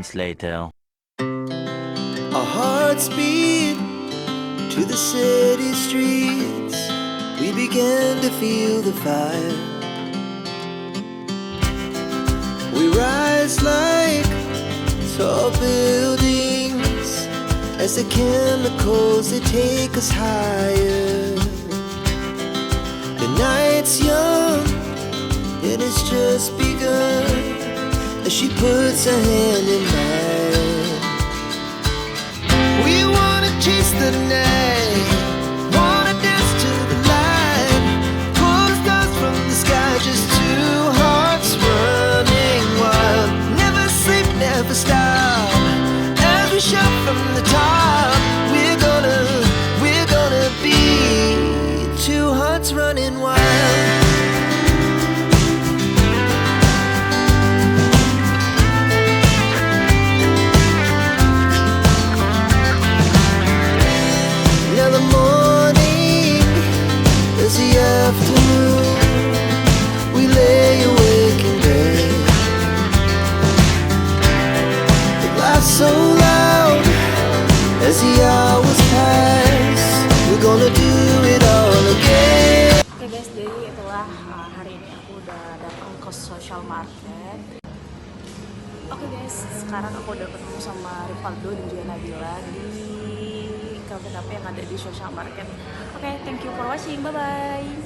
moments later. Our hearts beat to the city streets. We began to feel the fire. We rise like tall buildings as the chemicals, they take us higher. The night's young, it has just begun as she puts her hand in mine. We wanna chase the night, wanna dance to the light, pull the stars from the sky, just two hearts running wild. Never sleep, never stop, as we shout from the top. We're gonna be two hearts running wild. Now the morning is the afternoon. We lay awake in bed. The laughs so loud as the hours pass. We're gonna do it all again. Oke guys, jadi itulah hari ini aku udah datang ke Sosial Market. Oke guys, sekarang aku udah ketemu sama Rivaldo dan juga Nabila di kafe-kafe yang ada di Sosial Market. Oke, thank you for watching, bye bye.